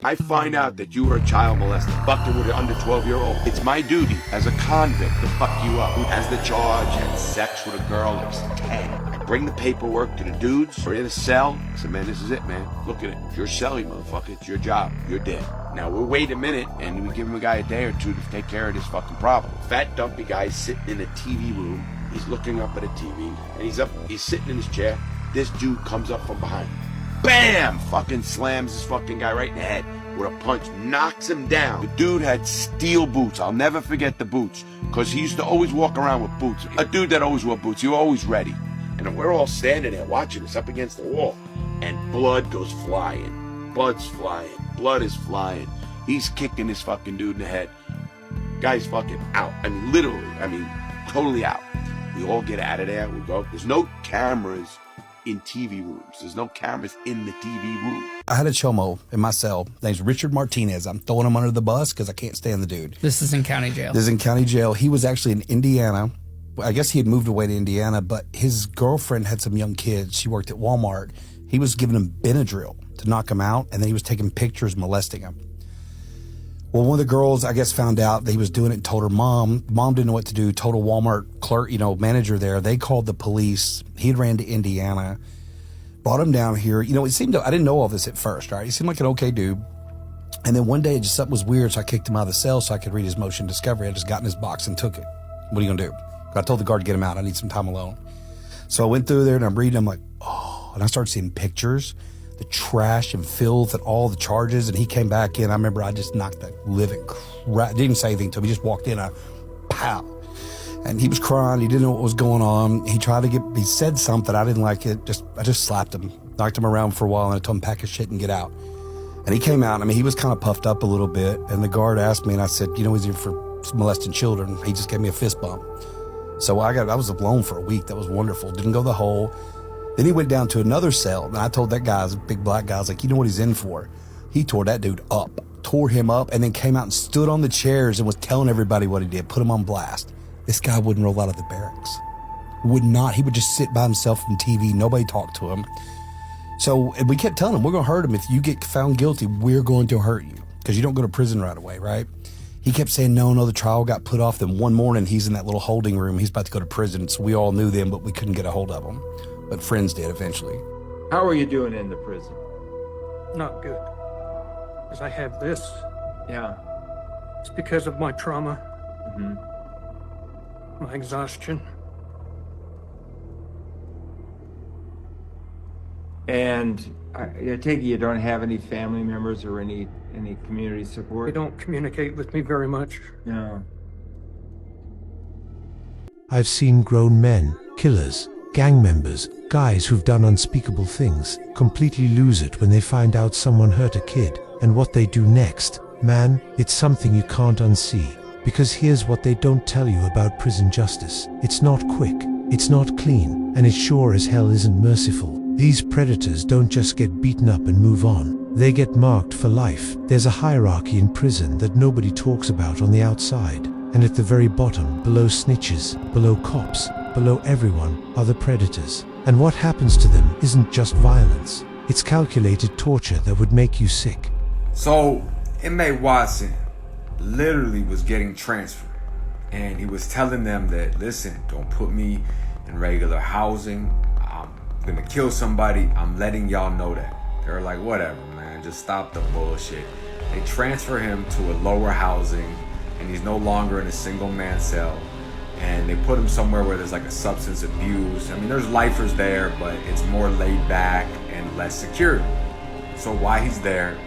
I find out that you were a child molester, fucking with an under 12-year-old. It's my duty as a convict to fuck you up. Who has the charge had sex with a girl that was 10. I bring the paperwork to the dudes. We're in a cell. I said, man, this is it, man. Look at it. It's your cell, you motherfucker. It's your job. You're dead. Now, we'll wait a minute, and we give him a guy a day or two to take care of this fucking problem. Fat, dumpy guy's sitting in a TV room. He's looking up at a TV, and he's sitting in his chair. This dude comes up from behind. Bam! Fucking slams this fucking guy right in the head with a punch, knocks him down. The dude had steel boots. I'll never forget the boots, because he used to always walk around with boots. A dude that always wore boots, you were always ready. And we're all standing there watching this up against the wall, and blood goes flying. Blood's flying. Blood is flying. He's kicking this fucking dude in the head. Guy's fucking out. I mean, literally, totally out. We all get out of there. We go. There's no cameras in TV rooms. There's no cameras in the TV room. I had a chomo in my cell. His name's Richard Martinez. I'm throwing him under the bus because I can't stand the dude. This is in county jail. This is in county jail. He was actually in Indiana. I guess he had moved away to Indiana, but his girlfriend had some young kids. She worked at Walmart. He was giving them Benadryl to knock them out, and then he was taking pictures molesting them. Well, one of the girls, I guess, found out that he was doing it and told her mom. Mom didn't know what to do, told a Walmart clerk, manager there. They called the police. He ran to Indiana, brought him down here. It seemed I didn't know all this at first, right? He seemed like an okay dude. And then one day, just something was weird, so I kicked him out of the cell so I could read his motion discovery. I just got in his box and took it. What are you going to do? I told the guard to get him out. I need some time alone. So I went through there, and I'm reading. I'm like, oh. And I started seeing pictures, the trash and filth and all the charges. And he came back in. I remember I just knocked that living crap. Didn't even say anything to him. He just walked in. Pow. And he was crying. He didn't know what was going on. He said something. I didn't like it. I just slapped him, knocked him around for a while, and I told him pack his shit and get out. And he came out. He was kind of puffed up a little bit. And the guard asked me, and I said, he's here for molesting children. He just gave me a fist bump. So I was alone for a week. That was wonderful. Didn't go the hole. Then he went down to another cell, and I told that guy, a big black guy, I was like, you know what he's in for? He tore that dude up, tore him up, and then came out and stood on the chairs and was telling everybody what he did, put him on blast. This guy wouldn't roll out of the barracks. Would not. He would just sit by himself on TV. Nobody talked to him. So and we kept telling him, we're going to hurt him. If you get found guilty, we're going to hurt you, because you don't go to prison right away, right? He kept saying, no, the trial got put off. Then one morning, he's in that little holding room. He's about to go to prison. So we all knew them, but we couldn't get a hold of him. But friends did eventually. How are you doing in the prison? Not good. Because I have this. Yeah. It's because of my trauma. Mm-hmm. My exhaustion. And I take it you don't have any family members or any community support? They don't communicate with me very much. No. I've seen grown men, killers, gang members, guys who've done unspeakable things, completely lose it when they find out someone hurt a kid, and what they do next. Man, it's something you can't unsee. Because here's what they don't tell you about prison justice. It's not quick, it's not clean, and it sure as hell isn't merciful. These predators don't just get beaten up and move on. They get marked for life. There's a hierarchy in prison that nobody talks about on the outside. And at the very bottom, below snitches, below cops, below everyone, are the predators. And what happens to them isn't just violence. It's calculated torture that would make you sick. So, Inmate Watson literally was getting transferred. And he was telling them that, listen, don't put me in regular housing. I'm gonna kill somebody. I'm letting y'all know that. They're like, whatever, man, just stop the bullshit. They transfer him to a lower housing, and he's no longer in a single man cell. And they put him somewhere where there's like a substance abuse. There's lifers there, but it's more laid back and less security. So while he's there,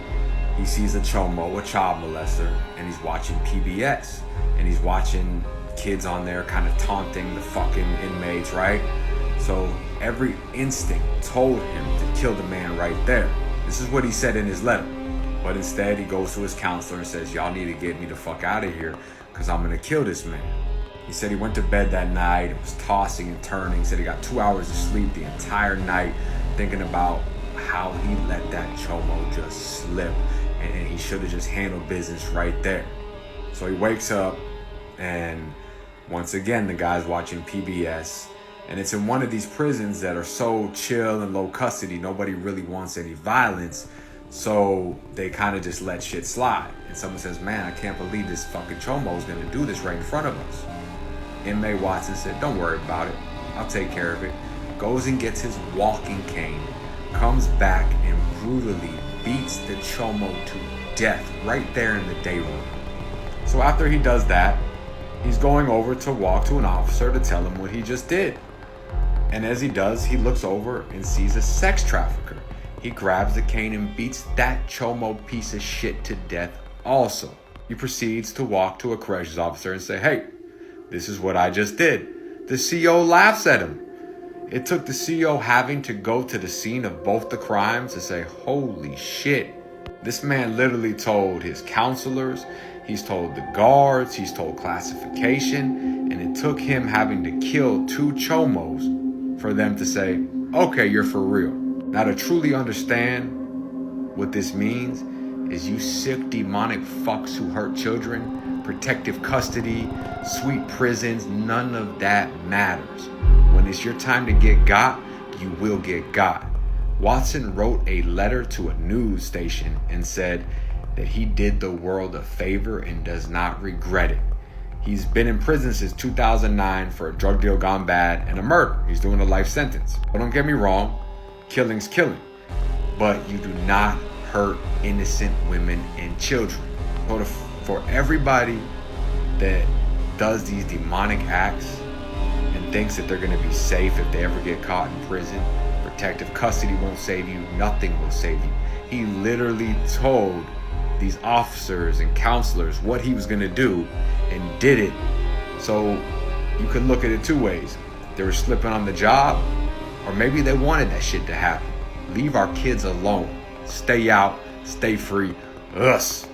he sees a chomo, a child molester, and he's watching PBS. And he's watching kids on there kind of taunting the fucking inmates, right? So every instinct told him to kill the man right there. This is what he said in his letter. But instead, he goes to his counselor and says, y'all need to get me the fuck out of here, because I'm going to kill this man. He said he went to bed that night and was tossing and turning. He said he got 2 hours of sleep the entire night, thinking about how he let that chomo just slip, and he should have just handled business right there. So he wakes up, and once again, the guy's watching PBS. And it's in one of these prisons that are so chill and low custody, nobody really wants any violence. So they kind of just let shit slide. And someone says, man, I can't believe this fucking chomo's gonna do this right in front of us. Inmate Watson said, don't worry about it. I'll take care of it. Goes and gets his walking cane, comes back and brutally beats the chomo to death right there in the day room. So after he does that, he's going over to walk to an officer to tell him what he just did. And as he does, he looks over and sees a sex trafficker. He grabs the cane and beats that chomo piece of shit to death also. He proceeds to walk to a corrections officer and say, hey, this is what I just did. The CO laughs at him. It took the CO having to go to the scene of both the crimes to say, holy shit. This man literally told his counselors, he's told the guards, he's told classification, and it took him having to kill 2 chomos for them to say, okay, you're for real. Now to truly understand what this means is you sick demonic fucks who hurt children, protective custody, sweet prisons, none of that matters. When it's your time to get got, you will get got. Watson wrote a letter to a news station and said that he did the world a favor and does not regret it. He's been in prison since 2009 for a drug deal gone bad and a murder. He's doing a life sentence. But don't get me wrong, killing's killing. But you do not hurt innocent women and children. For everybody that does these demonic acts and thinks that they're going to be safe if they ever get caught in prison, protective custody won't save you, nothing will save you. He literally told these officers and counselors what he was going to do and did it. So you could look at it 2 ways. They were slipping on the job, or maybe they wanted that shit to happen. Leave our kids alone. Stay out, stay free. Us.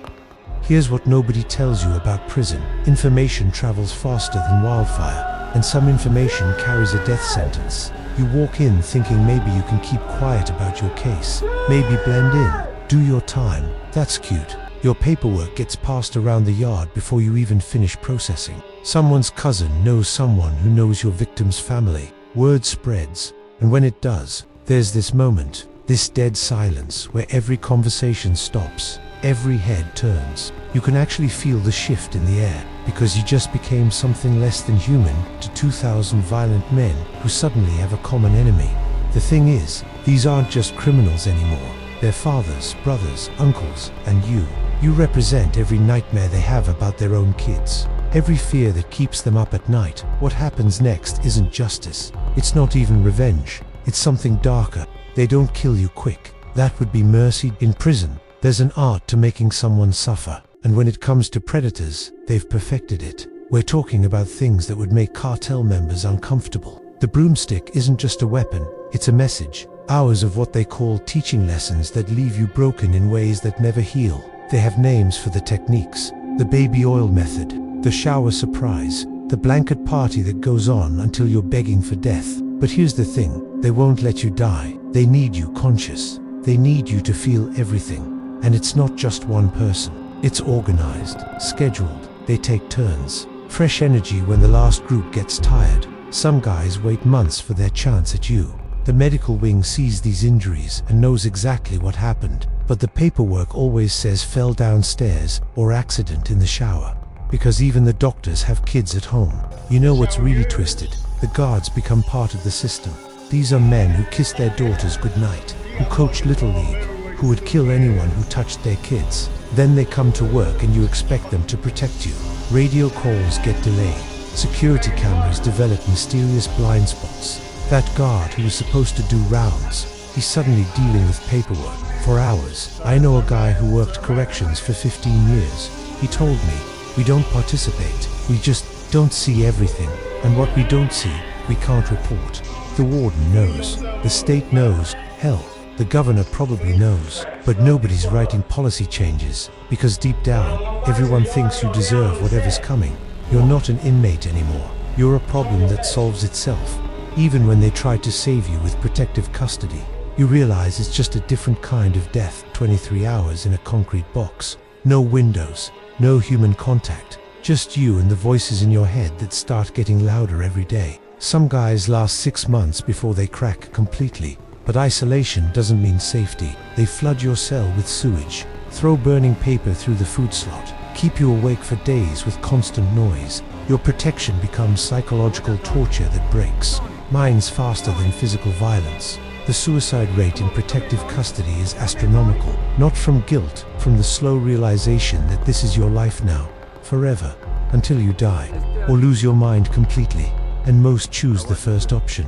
Here's what nobody tells you about prison. Information travels faster than wildfire, and some information carries a death sentence. You walk in thinking maybe you can keep quiet about your case, maybe blend in, do your time. That's cute. Your paperwork gets passed around the yard before you even finish processing. Someone's cousin knows someone who knows your victim's family. Word spreads, and when it does, there's this moment, this dead silence where every conversation stops, every head turns. You can actually feel the shift in the air, because you just became something less than human to 2,000 violent men who suddenly have a common enemy. The thing is, these aren't just criminals anymore. They're fathers, brothers, uncles, and you. You represent every nightmare they have about their own kids. Every fear that keeps them up at night. What happens next isn't justice. It's not even revenge. It's something darker. They don't kill you quick. That would be mercy. In prison, there's an art to making someone suffer. And when it comes to predators, they've perfected it. We're talking about things that would make cartel members uncomfortable. The broomstick isn't just a weapon, it's a message. Hours of what they call teaching lessons that leave you broken in ways that never heal. They have names for the techniques. The baby oil method, the shower surprise, the blanket party that goes on until you're begging for death. But here's the thing, they won't let you die. They need you conscious. They need you to feel everything. And it's not just one person. It's organized, scheduled. They take turns. Fresh energy when the last group gets tired. Some guys wait months for their chance at you. The medical wing sees these injuries and knows exactly what happened, but the paperwork always says fell downstairs or accident in the shower. Because even the doctors have kids at home. You know what's really twisted? The guards become part of the system. These are men who kiss their daughters goodnight, who coach Little League, who would kill anyone who touched their kids. Then they come to work and you expect them to protect you. Radio calls get delayed. Security cameras develop mysterious blind spots. That guard who was supposed to do rounds, he's suddenly dealing with paperwork for hours. I know a guy who worked corrections for 15 years. He told me, we don't participate, we just don't see everything. And what we don't see, we can't report. The warden knows, the state knows, hell, the governor probably knows. But nobody's writing policy changes, because deep down, everyone thinks you deserve whatever's coming. You're not an inmate anymore. You're a problem that solves itself. Even when they try to save you with protective custody, you realize it's just a different kind of death. 23 hours in a concrete box. No windows, no human contact. Just you and the voices in your head that start getting louder every day. Some guys last 6 months before they crack completely. But isolation doesn't mean safety. They flood your cell with sewage, throw burning paper through the food slot, keep you awake for days with constant noise. Your protection becomes psychological torture that breaks minds faster than physical violence. The suicide rate in protective custody is astronomical, not from guilt, from the slow realization that this is your life now, forever, until you die, or lose your mind completely, and most choose the first option.